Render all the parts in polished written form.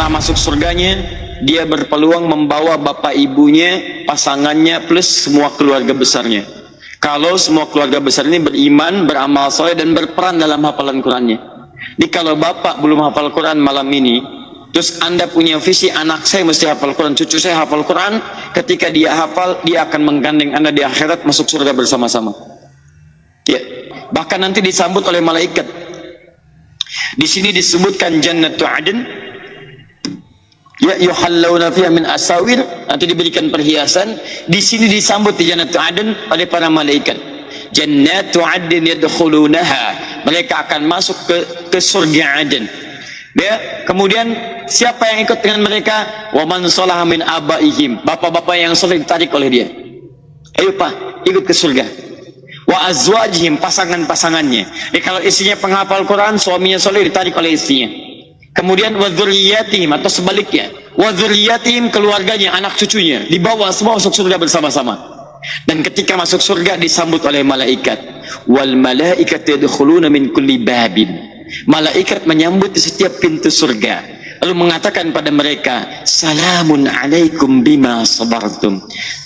setelah masuk surganya, dia berpeluang membawa bapak ibunya, pasangannya, plus semua keluarga besarnya. Kalau semua keluarga besar ini beriman, beramal soleh, dan berperan dalam hafalan Qurannya. Jadi kalau bapak belum hafal Quran malam ini, terus anda punya visi, anak saya mesti hafal Quran, cucu saya hafal Quran, ketika dia hafal, dia akan menggandeng anda di akhirat masuk surga bersama-sama. Ya, bahkan nanti disambut oleh malaikat. Di sini disebutkan Jannatu Adn. Ya, yuhallawna fiha min asawir, nanti diberikan perhiasan. Di sini disambut di Jannatu Adn oleh para malaikat. Jannatu Adn yadkhulunaha, mereka akan masuk ke surga Aden. Ya, kemudian siapa yang ikut dengan mereka? Wa man salaha min abaihim, bapak-bapak yang soleh ditarik oleh dia. Ayo pak, ikut ke surga. Wa azwajihim, pasangan-pasangannya. Kalau istrinya penghafal Quran, suaminya soleh ditarik oleh istrinya. Kemudian wa dzurriyyatihim, atau sebaliknya, wa dzurriyyatihim, keluarganya, anak cucunya, dibawa semua masuk surga bersama-sama. Dan ketika masuk surga disambut oleh malaikat. Wal malaikatu yadkhuluna min kulli babin, malaikat menyambut di setiap pintu surga, lalu mengatakan pada mereka, salamun alaikum bima sabartum,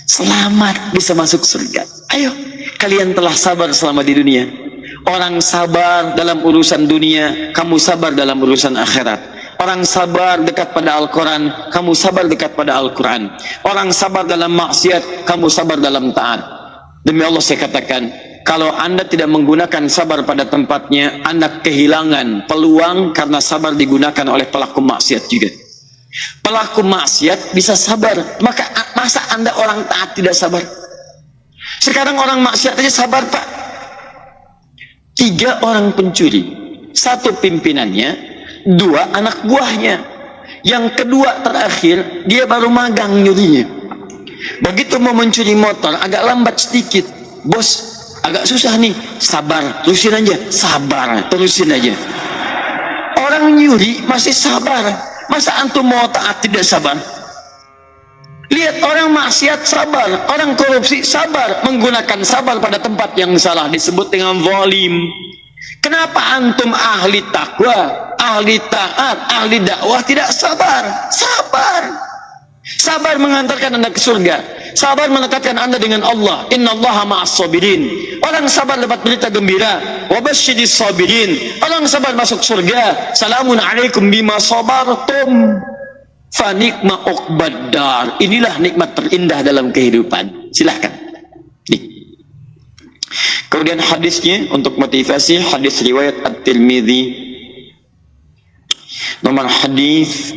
selamat bisa masuk surga. Ayo, kalian telah sabar selama di dunia. Orang sabar dalam urusan dunia, kamu sabar dalam urusan akhirat. Orang sabar dekat pada Al-Quran, kamu sabar dekat pada Al-Quran. Orang sabar dalam maksiat, kamu sabar dalam taat. Demi Allah saya katakan, kalau anda tidak menggunakan sabar pada tempatnya, anda kehilangan peluang, karena sabar digunakan oleh pelaku maksiat juga. Pelaku maksiat bisa sabar, masa anda orang taat tidak sabar? Sekarang orang maksiat aja sabar pak. 3 orang pencuri, 1 pimpinannya, 2 anak buahnya, yang kedua terakhir dia baru magang nyurinya. Begitu mau mencuri motor agak lambat sedikit, bos agak susah nih, sabar, terusin aja, sabar, terusin aja. Orang nyuri masih sabar, masa antum mau taat tidak sabar? Lihat orang maksiat sabar, orang korupsi sabar, menggunakan sabar pada tempat yang salah disebut dengan zalim. Kenapa antum ahli takwa, ahli taat, ahli dakwah tidak sabar? Sabar. Sabar mengantarkan anda ke surga. Sabar mendekatkan anda dengan Allah. Innallaha ma'as sabirin. Orang sabar dapat berita gembira. Wa basyyiris sabirin. Orang sabar masuk surga. Salamun alaikum bima sabartum. Fanikma uqbaddar. Inilah nikmat terindah dalam kehidupan. Silahkan. Nih. Kemudian hadisnya untuk motivasi, hadis riwayat At-Tirmidzi, nomor hadis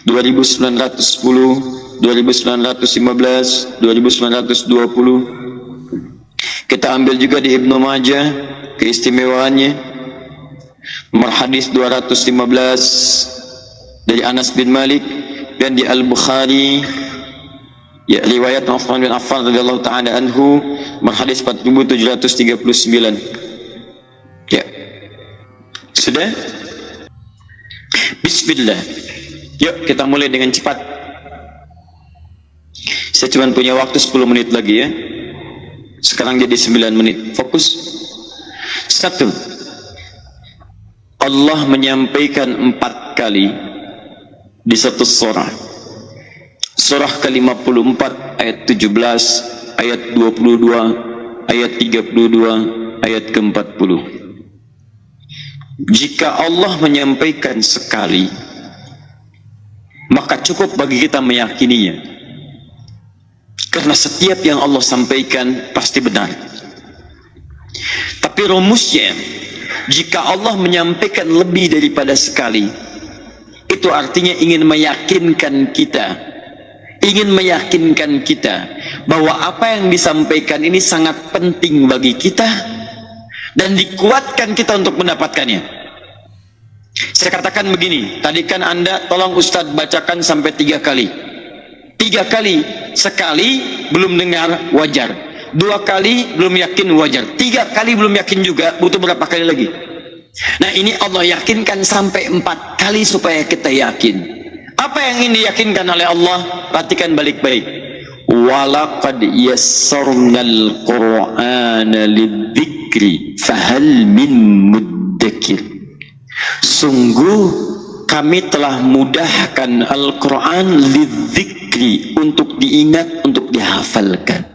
2910, 2915, 2920. Kita ambil juga di Ibnu Majah keistimewaannya. Nomor hadis 215 dari Anas bin Malik, dan di Al-Bukhari ya riwayat Utsman bin Affan radhiyallahu taala anhu, nomor hadis 4739. Ya. Sudah? Bismillah. Yuk kita mulai dengan cepat. Saya cuma punya waktu 10 menit lagi ya. Sekarang jadi 9 menit. Fokus. 1. Allah menyampaikan 4 kali di satu surah. Surah ke-54 ayat 17, ayat 22, ayat 32, ayat ke-40. Jika Allah menyampaikan sekali, maka cukup bagi kita meyakininya. Karena setiap yang Allah sampaikan pasti benar. Tapi rumusnya, jika Allah menyampaikan lebih daripada sekali, itu artinya ingin meyakinkan kita bahwa apa yang disampaikan ini sangat penting bagi kita dan dikuatkan kita untuk mendapatkannya. Saya katakan begini, tadi kan anda tolong Ustadz bacakan sampai 3 kali. 3 kali, sekali belum dengar wajar, 2 kali belum yakin wajar, 3 kali belum yakin juga, butuh berapa kali lagi? Nah ini Allah yakinkan sampai 4 kali supaya kita yakin. Apa yang ingin diyakinkan oleh Allah? Perhatikan baik-baik. Walaqad yassarnal Qur'ana lidzikri fahal min muddakir. Sungguh kami telah mudahkan Al-Quran lidzikri, untuk diingat, untuk dihafalkan.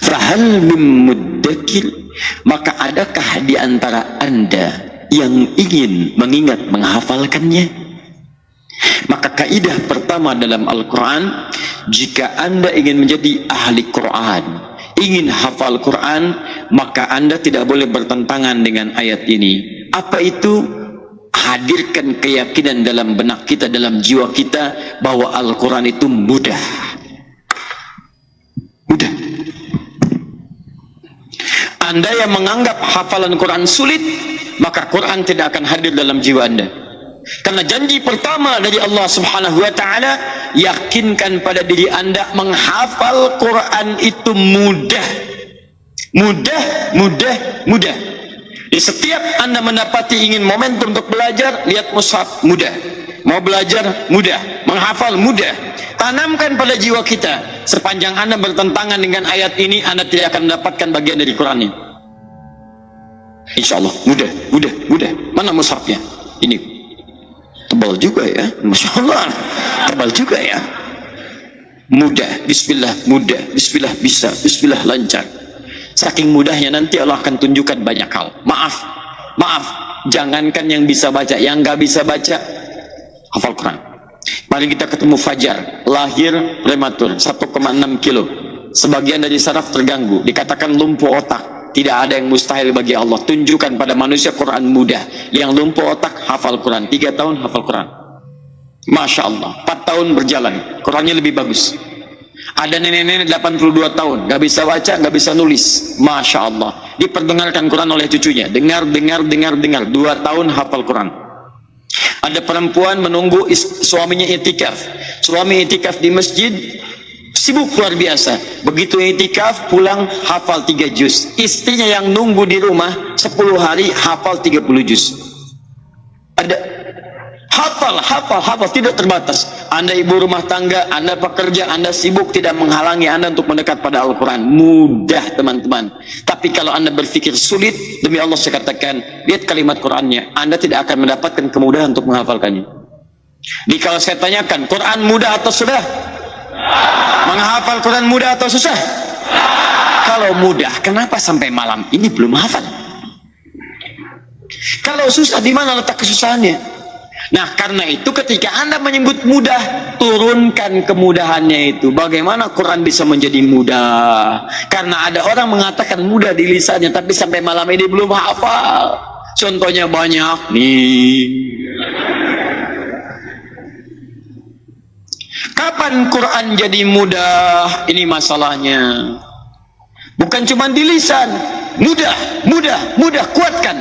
Fahal mim muddakir, maka adakah di antara anda yang ingin mengingat, menghafalkannya? Maka kaidah pertama dalam Al-Quran, jika anda ingin menjadi ahli Quran, ingin hafal Quran, maka anda tidak boleh bertentangan dengan ayat ini. Apa itu? Hadirkan keyakinan dalam benak kita, dalam jiwa kita, bahwa Al-Quran itu mudah. Mudah. Anda yang menganggap hafalan Quran sulit, maka Quran tidak akan hadir dalam jiwa anda. Karena janji pertama dari Allah Subhanahu wa ta'ala, yakinkan pada diri anda menghafal Quran itu mudah. Mudah, mudah, mudah. Di setiap anda mendapati ingin momentum untuk belajar, lihat mushaf, mudah. Mau belajar, mudah. Menghafal, mudah. Tanamkan pada jiwa kita, sepanjang anda bertentangan dengan ayat ini, anda tidak akan mendapatkan bagian dari Quran ini. Insya Allah, mudah, mudah, mudah. Mana mushafnya? Ini tebal juga ya, Masya Allah, tebal juga ya. Mudah, bismillah, mudah, bismillah, bisa, bismillah, lancar. Saking mudahnya nanti Allah akan tunjukkan banyak hal. Maaf, maaf, jangankan yang bisa baca, yang nggak bisa baca, hafal Quran. Mari kita ketemu Fajar, lahir prematur, 1,6 kilo. Sebagian dari saraf terganggu, dikatakan lumpuh otak. Tidak ada yang mustahil bagi Allah. Tunjukkan pada manusia Quran mudah. Yang lumpuh otak, hafal Quran. 3 tahun hafal Quran. Masya Allah. 4 tahun berjalan, Qurannya lebih bagus. Ada nenek-nenek 82 tahun, gak bisa baca, gak bisa nulis. Masya Allah. Diperdengarkan Quran oleh cucunya. Dengar, dengar, dengar, dengar. 2 tahun hafal Quran. Ada perempuan menunggu suaminya itikaf. Suami itikaf di masjid, sibuk luar biasa. Begitu itikaf, pulang hafal 3 juz. Istrinya yang nunggu di rumah 10 hari hafal 30 juz. Ada hafal, tidak terbatas. Anda ibu rumah tangga, Anda pekerja, Anda sibuk, tidak menghalangi Anda untuk mendekat pada Al-Quran. Mudah teman-teman. Tapi kalau Anda berpikir sulit, demi Allah saya katakan, lihat kalimat Qurannya, Anda tidak akan mendapatkan kemudahan untuk menghafalkannya. Jadi kalau saya tanyakan, Quran mudah atau sudah? Menghafal Quran mudah atau susah? Kalau mudah, kenapa sampai malam ini belum hafal? Kalau susah, di mana letak kesusahannya? Nah, karena itu ketika Anda menyebut mudah, turunkan kemudahannya itu. Bagaimana Quran bisa menjadi mudah? Karena ada orang mengatakan mudah di lisannya, tapi sampai malam ini belum hafal. Contohnya banyak nih. Kapan Quran jadi mudah? Ini masalahnya. Bukan cuma di lisan. Mudah, mudah, mudah. Kuatkan.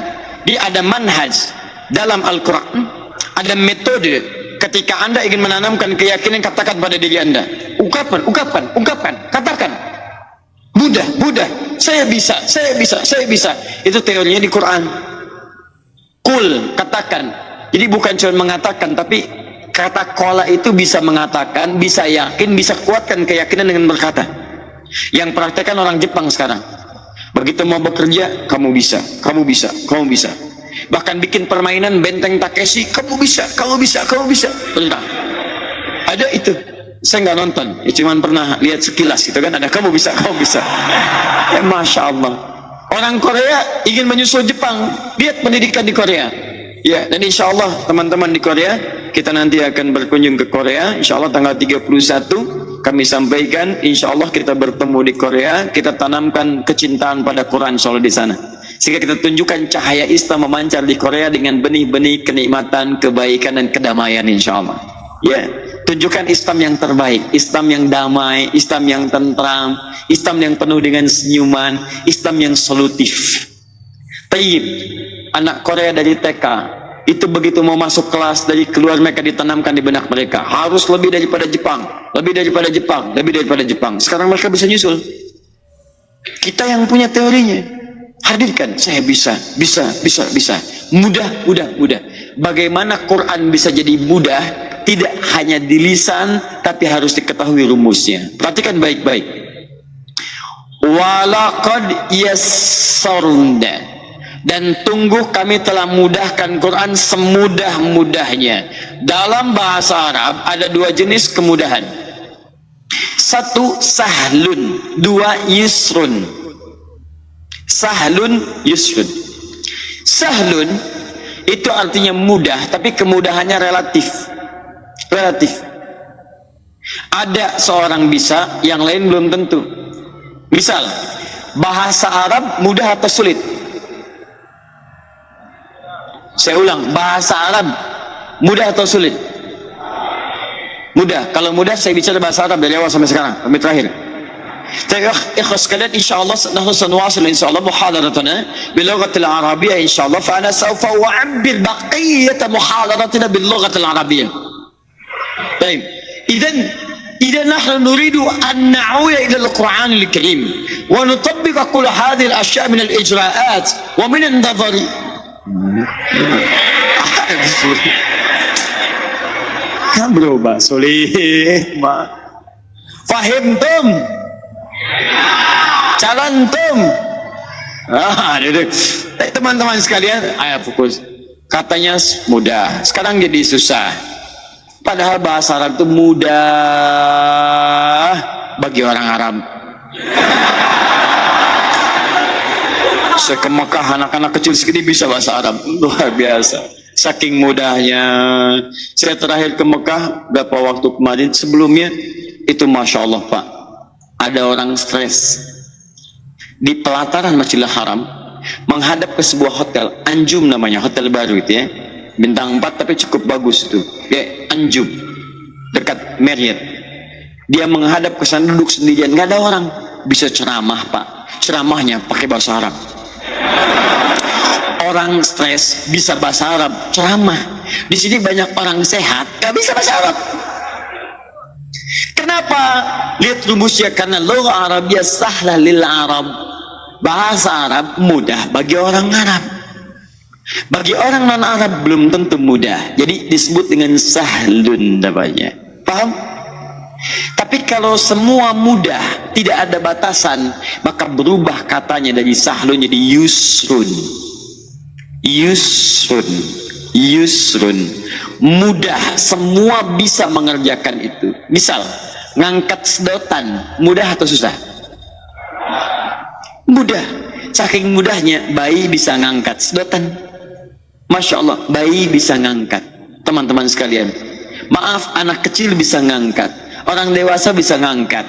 Dia ada manhaj dalam Al-Quran. Ada metode. Ketika Anda ingin menanamkan keyakinan, katakan pada diri Anda, ungkapan, katakan. Mudah, mudah. Saya bisa, saya bisa, saya bisa. Itu teorinya di Quran. Qul, katakan. Jadi bukan cuma mengatakan, tapi kata qala itu bisa mengatakan, bisa yakin, bisa kuatkan keyakinan dengan berkata. Yang praktekkan orang Jepang sekarang. Begitu mau bekerja, kamu bisa, kamu bisa, kamu bisa. Bahkan bikin permainan benteng Takeshi, kamu bisa, kamu bisa, kamu bisa. Bentar. Ada itu. Saya nggak nonton, ya cuman pernah lihat sekilas gitu kan, ada kamu bisa, kamu bisa. Ya Masya Allah. Orang Korea ingin menyusul Jepang, lihat pendidikan di Korea. Ya, dan insya Allah teman-teman di Korea, kita nanti akan berkunjung ke Korea. Insya Allah tanggal 31 kami sampaikan, insya Allah kita bertemu di Korea, kita tanamkan kecintaan pada Quran insya Allah di sana. Sehingga kita tunjukkan cahaya Islam memancar di Korea dengan benih-benih kenikmatan, kebaikan dan kedamaian insya Allah. Ya, tunjukkan Islam yang terbaik, Islam yang damai, Islam yang tentram, Islam yang penuh dengan senyuman, Islam yang solutif. Tayyib, anak Korea dari TK itu begitu mau masuk kelas, dari keluar mereka ditanamkan di benak mereka harus lebih daripada Jepang, lebih daripada Jepang, lebih daripada Jepang. Sekarang mereka bisa nyusul. Kita yang punya teorinya. Hadirkan, saya bisa, bisa, bisa, bisa. Mudah, mudah, mudah. Bagaimana Quran bisa jadi mudah? Tidak hanya di lisan, tapi harus diketahui rumusnya. Perhatikan baik-baik. Walaqad yassarna. Dan tunggu, kami telah mudahkan Quran semudah-mudahnya. Dalam bahasa Arab ada dua jenis kemudahan. Satu sahlun, dua yusrun. Sahlun, yusrun. Sahlun itu artinya mudah, tapi kemudahannya relatif. Relatif. Ada seorang bisa, yang lain belum tentu. Misal, bahasa Arab mudah atau sulit? Saya ulang, bahasa Arab mudah atau sulit? Mudah. Kalau mudah, saya bicara bahasa Arab dari awal sampai sekarang, sampai terakhir. Ikhwas sekalian, insyaallah nahnu sanwasil insyaallah muhadaratana bilughati al-arabiyyah insyaallah, fa ana sawfa u'abbir baqiyat muhadaratina bilughati al-arabiyyah. Baik. إذا نحن نريد أن نعود إلى القرآن الكريم ونطبق كل هذه الأشياء من الإجراءات ومن النظر. Kan berubah sulit, fahimtum? Calantum? Teman-teman sekalian, ayo fokus. Katanya mudah, sekarang jadi susah. Padahal bahasa Arab itu mudah bagi orang Arab. Saya ke Mekah, anak-anak kecil segini bisa bahasa Arab, luar biasa. Saking mudahnya. Saya terakhir ke Mekah berapa waktu kemarin, sebelumnya itu Masya Allah Pak, ada orang stres di pelataran Masjidil Haram menghadap ke sebuah hotel, Anjum namanya, hotel baru itu ya, bintang 4 tapi cukup bagus itu ya, Anjum dekat Marriott. Dia menghadap ke sana, duduk sendirian, nggak ada orang, bisa ceramah Pak, ceramahnya pakai bahasa Arab. Orang stres bisa bahasa Arab, ceramah. Di sini banyak orang sehat nggak bisa bahasa Arab. Kenapa? Lihat rumusnya, karena lugha Arabiyah sahlah lil Arab. Bahasa Arab mudah bagi orang Arab. Bagi orang non-Arab belum tentu mudah. Jadi disebut dengan sahlun namanya. Paham? Tapi kalau semua mudah, tidak ada batasan, maka berubah katanya dari sahlun jadi yusrun. Yusrun. Yusrun. Mudah, semua bisa mengerjakan itu. Misal, ngangkat sedotan, mudah atau susah? Mudah. Saking mudahnya, bayi bisa ngangkat sedotan. Masya Allah, bayi bisa ngangkat. Teman-teman sekalian, maaf, anak kecil bisa ngangkat, orang dewasa bisa ngangkat.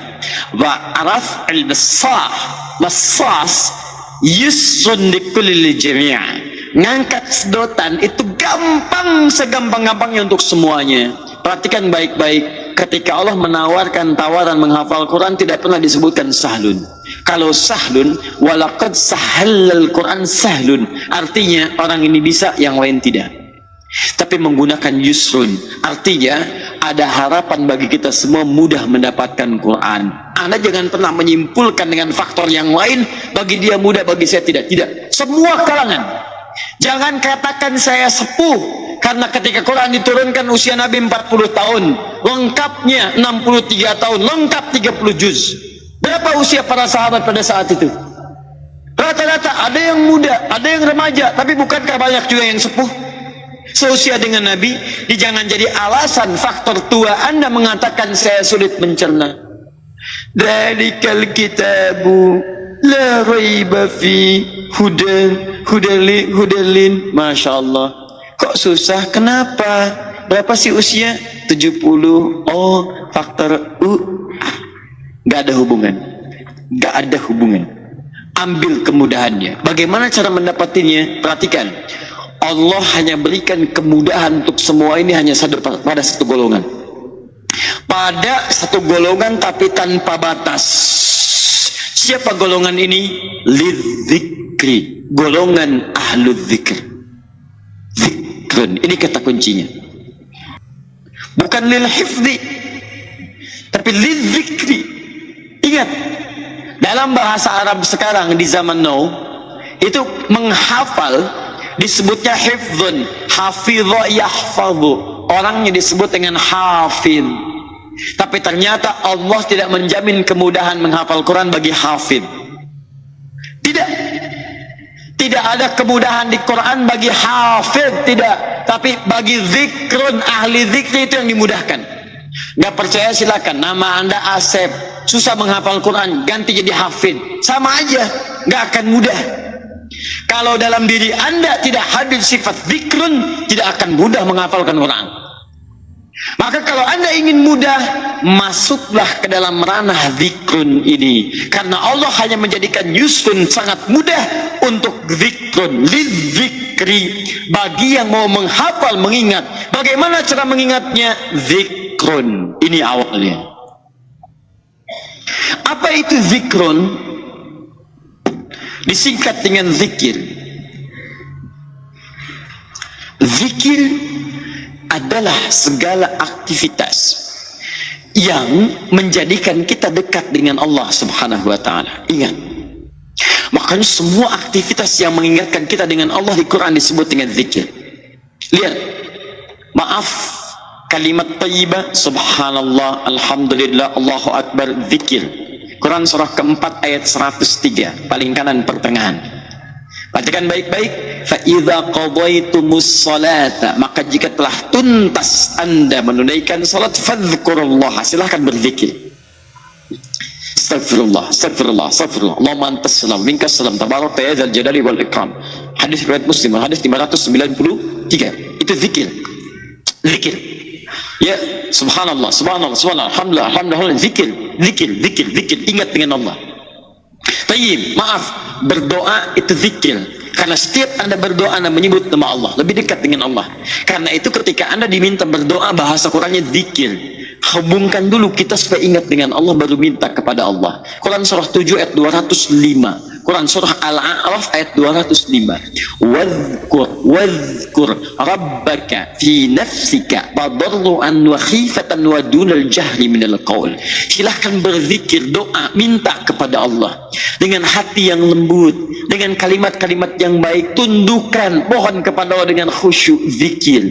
Wa'araf al-basah masas yusrun likulli jami'a. Ngangkat sedotan itu gampang, segampang-gampangnya untuk semuanya. Perhatikan baik-baik, ketika Allah menawarkan tawaran menghafal Quran tidak pernah disebutkan sahlun. Kalau sahlun, walaqad sahhalal Quran sahlun, artinya orang ini bisa, yang lain tidak. Tapi menggunakan yusrun, artinya ada harapan bagi kita semua mudah mendapatkan Quran. Anda jangan pernah menyimpulkan dengan faktor yang lain, bagi dia mudah, bagi saya tidak. Tidak, semua kalangan. Jangan katakan saya sepuh, karena ketika Quran diturunkan usia Nabi 40 tahun, lengkapnya 63 tahun, lengkap 30 juz. Berapa usia para sahabat pada saat itu? Rata-rata ada yang muda, ada yang remaja, tapi bukankah banyak juga yang sepuh seusia dengan Nabi? Jangan jadi alasan faktor tua Anda mengatakan saya sulit mencerna. Dalikal kitabu la raiba fi hudalin. Masya Allah, kok susah? Kenapa? Berapa sih usia? 70. Oh, faktor nggak ada hubungan, nggak ada hubungan. Ambil kemudahannya. Bagaimana cara mendapatinya? Perhatikan, Allah hanya berikan kemudahan untuk semua ini hanya pada satu golongan. Pada satu golongan tapi tanpa batas. Siapa golongan ini? Lidzikri, golongan ahlul dzikr. Zikrun, ini kata kuncinya. Bukan lil hifzi, tapi lidzikri. Ingat, dalam bahasa Arab sekarang di zaman now itu menghafal disebutnya hifdzun, hafidha yahfadhu, orangnya disebut dengan hafidh. Tapi ternyata Allah tidak menjamin kemudahan menghafal Quran bagi hafidh. Tidak. Tidak ada kemudahan di Quran bagi hafid, tidak. Tapi bagi zikrun, ahli zikri itu yang dimudahkan. Nggak percaya silakan. Nama Anda Asep, susah menghafal Quran, ganti jadi hafid. Sama aja, nggak akan mudah. Kalau dalam diri Anda tidak hadir sifat zikrun, tidak akan mudah menghafalkan Quran. Maka kalau Anda ingin mudah, masuklah ke dalam ranah zikrun ini. Karena Allah hanya menjadikan yusrun sangat mudah untuk zikrun, lidzikri, bagi yang mau menghafal, mengingat. Bagaimana cara mengingatnya? Zikrun. Ini awalnya. Apa itu zikrun? Disingkat dengan zikir. Zikir adalah segala aktivitas yang menjadikan kita dekat dengan Allah Subhanahu wa ta'ala. Ingat, makanya semua aktivitas yang mengingatkan kita dengan Allah di Quran disebut dengan zikir. Lihat, maaf, kalimat thayyibah, subhanallah, alhamdulillah, Allahu akbar, zikir. Quran surah keempat ayat 103, paling kanan pertengahan. Bacakan baik-baik. Fa idza qadaytumus salata, maka jika telah tuntas Anda menunaikan salat, fadhkurullah, silahkan berzikir. Astagfirullah, astagfirullah, astagfirullah. Allahumma antas salam, minkas salam, tabarakta ya dzal jalali wal ikram. Hadis riwayat Muslim, hadis 593. Itu zikir. Zikir. Ya, subhanallah, subhanallah, subhanallah, alhamdulillah, alhamdulillah, zikir, zikir, zikir, zikir, ingat dengan Allah. Tayyib, maaf, berdoa itu zikir. Karena setiap Anda berdoa, Anda menyebut nama Allah, lebih dekat dengan Allah. Karena itu ketika Anda diminta berdoa, bahasa Qurannya zikir. Hubungkan dulu kita supaya ingat dengan Allah, baru minta kepada Allah. Quran surah 7 ayat 205. Quran surah Al-A'raf ayat 205. Wadhkur rabbaka fi nafsika tadarruan wa khifatan wa dunal jahri minal qaul. Silahkan berzikir, doa, minta kepada Allah dengan hati yang lembut, dengan kalimat-kalimat yang baik, tundukkan, mohon kepada Allah dengan khusyuk, zikir.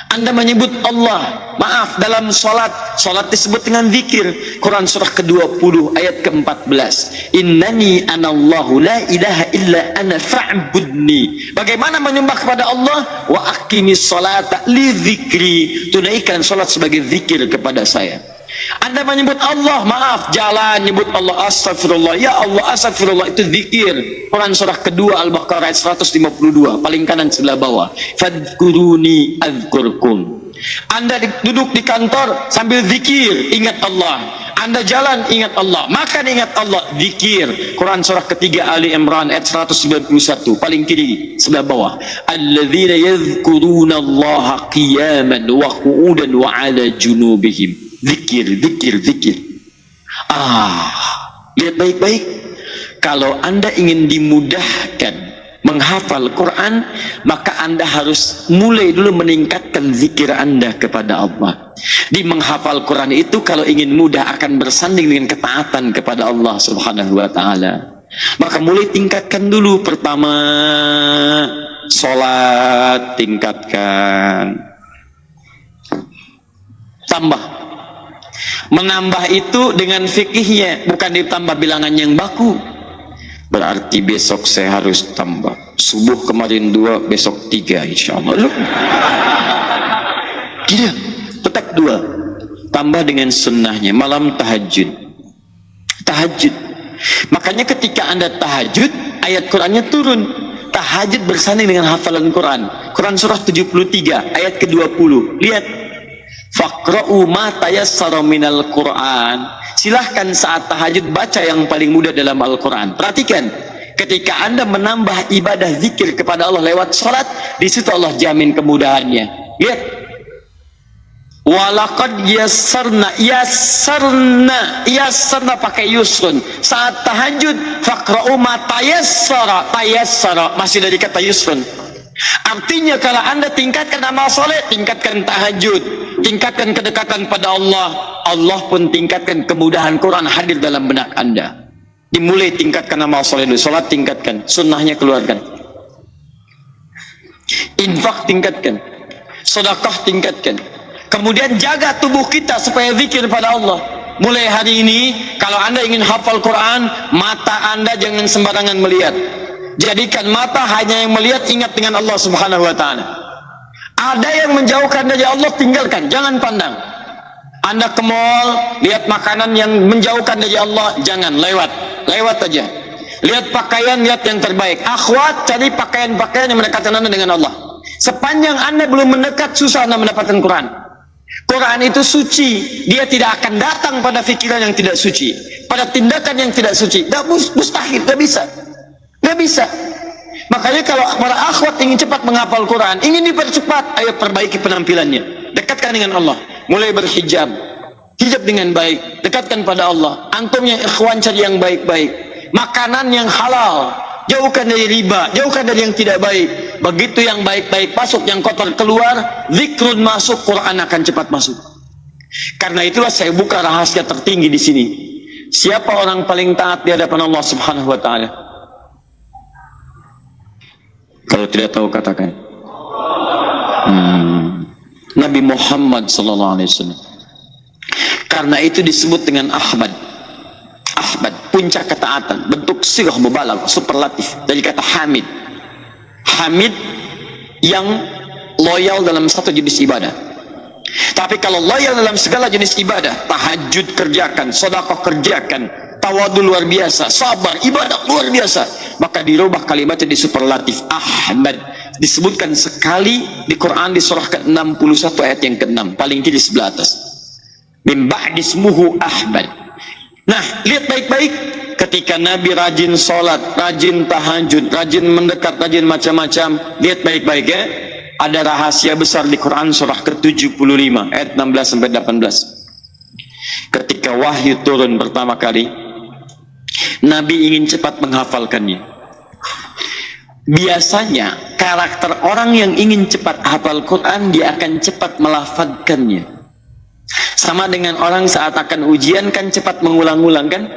Anda menyebut Allah, maaf, dalam salat disebut dengan zikir. Quran surah ke-20 ayat ke-14. Innani anallahu la ilaha illa ana fa'budni. Bagaimana menyembah kepada Allah? Wa aqimis salata li dzikri. Tunaikan salat sebagai zikir kepada saya. Anda menyebut Allah, maaf, jalan nyebut Allah, astagfirullah, ya Allah, astagfirullah, itu zikir. Quran surah kedua Al-Baqarah ayat 152, paling kanan sebelah bawah. Fadhkuruni adzkurkum. Anda duduk di kantor sambil zikir, ingat Allah. Anda jalan, ingat Allah. Makan, ingat Allah, zikir. Quran surah ketiga Ali Imran ayat 191, paling kiri sebelah bawah. Alladzina yadhkuruna Allaha qiyaman wa qu'udan wa 'ala junubihim. Zikir, zikir, zikir. Lihat baik-baik. Kalau Anda ingin dimudahkan menghafal Quran, maka Anda harus mulai dulu meningkatkan zikir Anda kepada Allah. Di menghafal Quran itu kalau ingin mudah akan bersanding dengan ketaatan kepada Allah Subhanahu wa ta'ala. Maka mulai tingkatkan dulu. Pertama, sholat tingkatkan. Tambah. Menambah itu dengan fikihnya, bukan ditambah bilangan yang baku. Berarti besok saya harus tambah. Subuh kemarin 2, besok 3 insya Allah. Tidak, tetap 2. Tambah dengan sunnahnya, malam tahajud. Tahajud. Makanya ketika Anda tahajud, ayat Qurannya turun. Tahajud bersanding dengan hafalan Quran. Quran surah 73 ayat ke-20. Lihat. Faqra'u ma tayassara minal Qur'an. Silahkan saat tahajud baca yang paling mudah dalam Al-Quran. Perhatikan, ketika Anda menambah ibadah zikir kepada Allah lewat salat, di situ Allah jamin kemudahannya. Lihat. Walaqad yassarna pakai yusrun. Saat tahajud, faqra'u ma tayassara masih dari kata yusrun. Artinya kalau Anda tingkatkan amal soleh, tingkatkan tahajud, tingkatkan kedekatan pada Allah, Allah pun tingkatkan kemudahan Quran hadir dalam benak Anda. Dimulai tingkatkan amal soleh dulu, sholat tingkatkan, sunnahnya keluarkan, infak tingkatkan, sedekah tingkatkan, kemudian jaga tubuh kita supaya zikir pada Allah. Mulai hari ini kalau Anda ingin hafal Quran, mata Anda jangan sembarangan melihat. Jadikan mata hanya yang melihat, ingat dengan Allah Subhanahu wa Ta'ala. Ada yang menjauhkan dari Allah, tinggalkan, jangan pandang. Anda ke mall, lihat makanan yang menjauhkan dari Allah, jangan, lewat aja. Lihat pakaian, lihat yang terbaik. Akhwat, cari pakaian-pakaian yang mendekatkan Anda dengan Allah. Sepanjang Anda belum mendekat, susah Anda mendapatkan Quran. Quran itu suci, dia tidak akan datang pada pikiran yang tidak suci, pada tindakan yang tidak suci. Mustahil, tidak bisa. Makanya kalau para akhwat ingin cepat menghafal Quran, ingin dipercepat, ayo perbaiki penampilannya, dekatkan dengan Allah, mulai berhijab, hijab dengan baik, dekatkan pada Allah. Antum yang ikhwan cari yang baik-baik, makanan yang halal, jauhkan dari riba, jauhkan dari yang tidak baik. Begitu yang baik-baik masuk, yang kotor keluar, zikrun masuk, Quran akan cepat masuk. Karena itulah saya buka rahasia tertinggi di sini. Siapa orang paling taat di hadapan Allah Subhanahu wa Ta'ala? Kalau tidak tahu katakan. Nabi Muhammad sallallahu alaihi wasallam. Karena itu disebut dengan Ahmad, puncak ketaatan, bentuk sirah mubalagh, superlatif dari kata Hamid. Hamid yang loyal dalam satu jenis ibadah. Tapi kalau loyal dalam segala jenis ibadah, tahajud kerjakan, sedekah kerjakan, tawadu luar biasa, sabar, ibadah luar biasa, maka dirubah kalimatnya di superlatif Ahmad. Disebutkan sekali di Quran di surah ke-61 ayat yang ke-6, paling kiri sebelah atas. Min ba'di ismuhu Ahmad. Nah, lihat baik-baik, ketika Nabi rajin sholat, rajin tahajud, rajin mendekat, rajin macam-macam, lihat baik-baik ya. Ada rahasia besar di Quran surah ke-75 ayat 16 sampai 18. Ketika wahyu turun pertama kali, Nabi ingin cepat menghafalkannya. Biasanya karakter orang yang ingin cepat hafal Quran, dia akan cepat melafadzkannya. Sama dengan orang saat akan ujian kan cepat mengulang-ulang kan?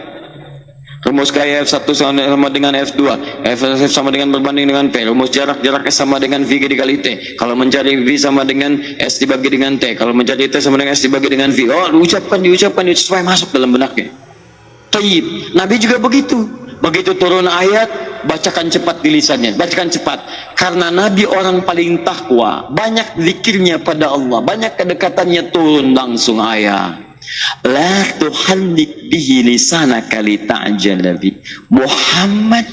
Rumus kaya F1 sama dengan F2, F sama dengan berbanding dengan P, rumus jaraknya sama dengan V dikali T, kalau mencari V sama dengan S dibagi dengan T, kalau mencari T sama dengan S dibagi dengan V. Oh, diucapkan supaya masuk dalam benaknya. Tayyib. Nabi juga begitu. Begitu turun ayat, bacakan cepat di lisannya, bacakan cepat. Karena Nabi orang paling takwa, banyak zikirnya pada Allah, banyak kedekatannya, turun langsung ayat. La tuhannik bihi lisanaka lita'jala bi. Muhammad,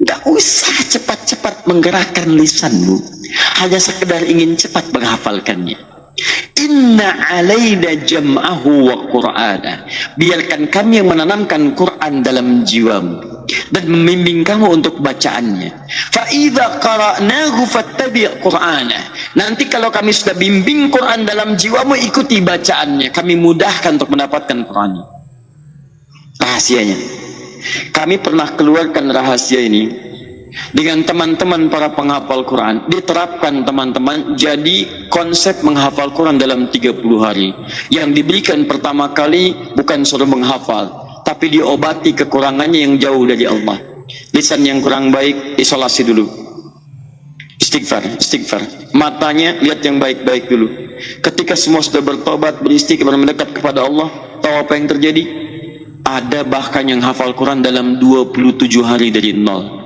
enggak usah cepat-cepat menggerakkan lisanmu, hanya sekedar ingin cepat menghafalkannya. Inna alaina jam'ahu wa qur'ana. Biarkan kami yang menanamkan Quran dalam jiwamu dan membimbing kamu untuk bacaannya. Fa idza qara'nahu fattabi' qur'ana. Nanti kalau kami sudah bimbing Quran dalam jiwamu, ikuti bacaannya. Kami mudahkan untuk mendapatkan Quran. Rahasianya, kami pernah keluarkan rahasia ini dengan teman-teman para penghafal Quran. Diterapkan teman-teman, jadi konsep menghafal Quran dalam 30 hari. Yang diberikan pertama kali bukan suruh menghafal, tapi diobati kekurangannya yang jauh dari Allah. Lisan yang kurang baik, isolasi dulu, istighfar. Matanya lihat yang baik-baik dulu. Ketika semua sudah bertobat, beristighfar, mendekat kepada Allah, tahu apa yang terjadi? Ada bahkan yang hafal Quran dalam 27 hari dari nol.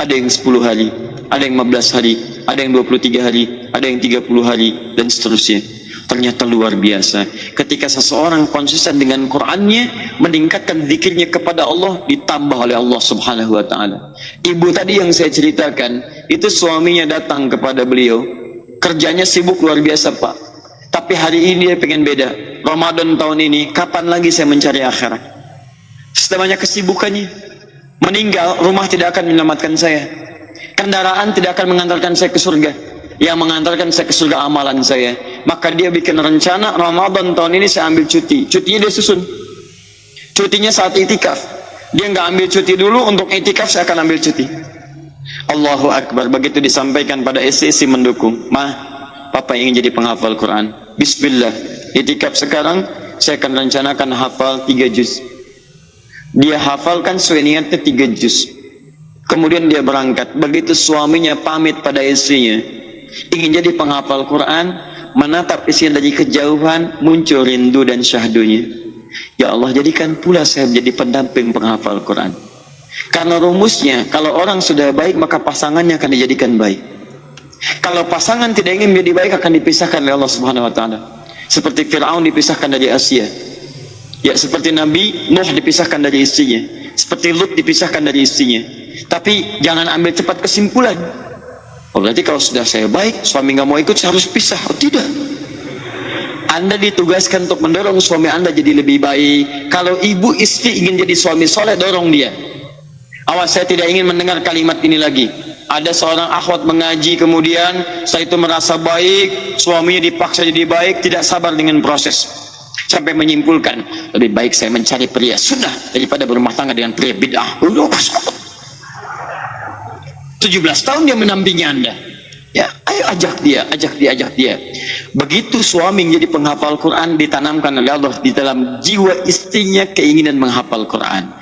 Ada yang 10 hari, ada yang 15 hari, ada yang 23 hari, ada yang 30 hari, dan seterusnya. Ternyata luar biasa. Ketika seseorang konsisten dengan Qur'annya, meningkatkan zikirnya kepada Allah, ditambah oleh Allah Subhanahu wa Ta'ala. Ibu tadi yang saya ceritakan, itu suaminya datang kepada beliau, kerjanya sibuk luar biasa Pak, tapi hari ini dia pengen beda. Ramadan tahun ini, kapan lagi saya mencari akhirat? Sudah banyak kesibukannya. Meninggal, rumah tidak akan menyelamatkan saya, kendaraan tidak akan mengantarkan saya ke surga. Yang mengantarkan saya ke surga amalan saya. Maka dia bikin rencana, Ramadan tahun ini saya ambil cuti. Cutinya dia susun, cutinya saat itikaf. Dia nggak ambil cuti dulu, untuk itikaf saya akan ambil cuti. Allahu Akbar. Begitu disampaikan pada istri mendukung, Papa ingin jadi penghafal Quran. Bismillah, itikaf sekarang saya akan rencanakan hafal 3 juz. Dia hafalkan sesuai niatnya 3 juz. Kemudian dia berangkat. Begitu suaminya pamit pada istrinya, ingin jadi penghafal Quran, menatap istrinya dari kejauhan, muncul rindu dan syahdunya. Ya Allah, jadikan pula saya menjadi pendamping penghafal Quran. Karena rumusnya, kalau orang sudah baik, maka pasangannya akan dijadikan baik. Kalau pasangan tidak ingin menjadi baik, akan dipisahkan oleh Allah Subhanahu wa Ta'ala. Seperti Fir'aun dipisahkan dari Asia. Ya, seperti Nabi Nuh dipisahkan dari istrinya. Seperti Lut dipisahkan dari istrinya. Tapi jangan ambil cepat kesimpulan. Oh, berarti kalau sudah saya baik, suami nggak mau ikut, saya harus pisah. Oh, tidak. Anda ditugaskan untuk mendorong suami Anda jadi lebih baik. Kalau ibu istri ingin jadi suami soleh, dorong dia. Awas, saya tidak ingin mendengar kalimat ini lagi. Ada seorang akhwat mengaji, kemudian setelah itu merasa baik, suaminya dipaksa jadi baik, tidak sabar dengan proses, sampai menyimpulkan, lebih baik saya mencari pria sunnah daripada berumah tangga dengan pria bid'ah. 17 tahun dia mendampingi Anda. Ya, ayo ajak dia. Begitu suami menjadi penghafal Quran, ditanamkan oleh Allah di dalam jiwa istrinya keinginan menghafal Quran.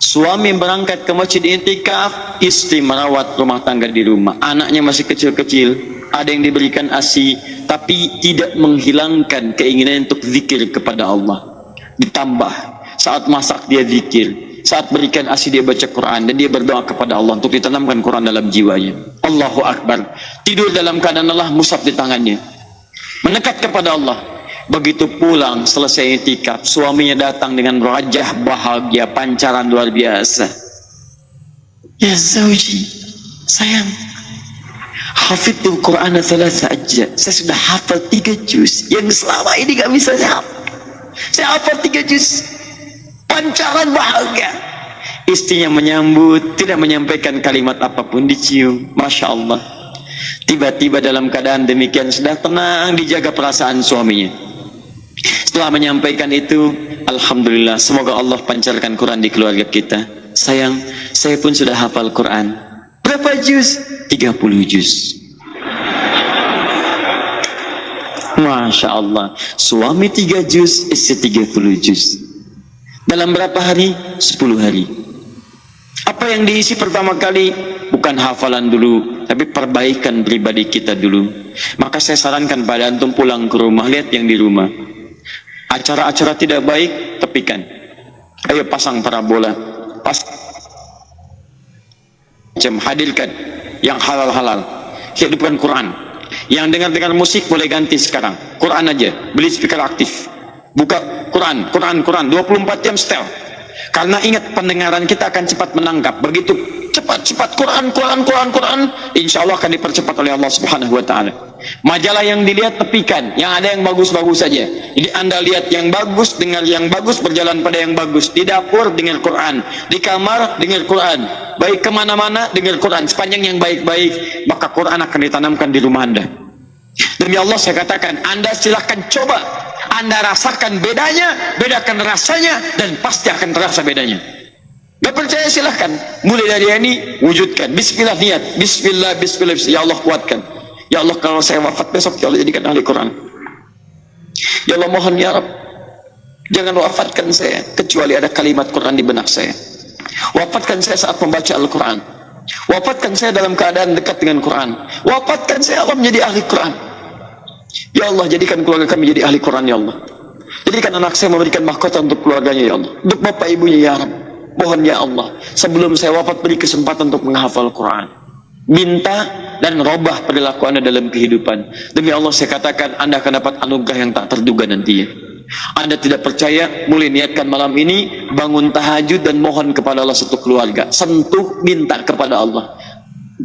Suami berangkat ke masjid i'tikaf, istri merawat rumah tangga di rumah. Anaknya masih kecil-kecil, ada yang diberikan ASI, tapi tidak menghilangkan keinginan untuk zikir kepada Allah. Ditambah, saat masak dia zikir, saat berikan ASI dia baca Quran, dan dia berdoa kepada Allah untuk ditanamkan Quran dalam jiwanya. Allahu Akbar. Tidur dalam keadaan Allah, mushaf di tangannya, mendekat kepada Allah. Begitu pulang selesai i'tikaf, suaminya datang dengan wajah bahagia, pancaran luar biasa. Ya zauji, sayang, hafidhul Quran thalatha ajza. Saya sudah hafal 3 juz yang selama ini gak bisa saya hafal. Saya hafal 3 juz. Pancaran bahagia. Istrinya menyambut, tidak menyampaikan kalimat apapun, dicium. Masya Allah. Tiba-tiba dalam keadaan demikian sudah tenang, dijaga perasaan suaminya. Setelah menyampaikan itu, alhamdulillah, semoga Allah pancarkan Quran di keluarga kita. Sayang, saya pun sudah hafal Quran. Berapa juz? 30 juz. Masya Allah. Suami 3 juz, istri 30 juz. Dalam berapa hari? 10 hari. Apa yang diisi pertama kali? Bukan hafalan dulu, tapi perbaikan pribadi kita dulu. Maka saya sarankan pada antum pulang ke rumah, lihat yang di rumah. Acara-acara tidak baik, tepikan. Ayo pasang parabola, hadirkan yang halal-halal, hidupkan Quran. Yang dengar musik boleh ganti sekarang, Quran aja, beli speaker aktif, buka Quran, 24 jam setel. Karena ingat, pendengaran kita akan cepat menangkap. Begitu cepat Quran, insya Allah akan dipercepat oleh Allah Subhanahu wa Ta'ala. Majalah yang dilihat tepikan, yang ada yang bagus-bagus saja. Jadi Anda lihat yang bagus, dengar yang bagus, berjalan pada yang bagus. Di dapur dengar Quran, di kamar dengar Quran, baik kemana-mana dengar Quran. Sepanjang yang baik-baik, maka Quran akan ditanamkan di rumah Anda. Demi Allah saya katakan, Anda silahkan coba, Anda rasakan bedanya, bedakan rasanya, dan pasti akan terasa bedanya. Gak percaya silahkan, mulai dari ini wujudkan. Bismillah, niat, Bismillah, ya Allah kuatkan. Ya Allah, kalau saya wafat besok, ya Allah jadikan ahli Quran. Ya Allah, mohon ya Rabb, jangan wafatkan saya kecuali ada kalimat Quran di benak saya. Wafatkan saya saat membaca Al-Quran. Wafatkan saya dalam keadaan dekat dengan Quran. Wafatkan saya, Allah, menjadi ahli Quran. Ya Allah, jadikan keluarga kami jadi ahli Quran, ya Allah. Jadikan anak saya memberikan mahkota untuk keluarganya, ya Allah. Untuk bapak ibunya, ya Rabb. Mohon ya Allah, sebelum saya wafat beri kesempatan untuk menghafal Quran. Minta dan robah perilaku Anda dalam kehidupan. Demi Allah saya katakan, Anda akan dapat anugerah yang tak terduga nantinya. Anda tidak percaya, mulai niatkan malam ini, bangun tahajud dan mohon kepada Allah satu keluarga. Sentuh, minta kepada Allah.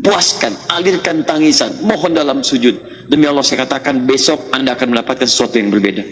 Puaskan, alirkan tangisan, mohon dalam sujud. Demi Allah saya katakan, besok Anda akan mendapatkan sesuatu yang berbeda.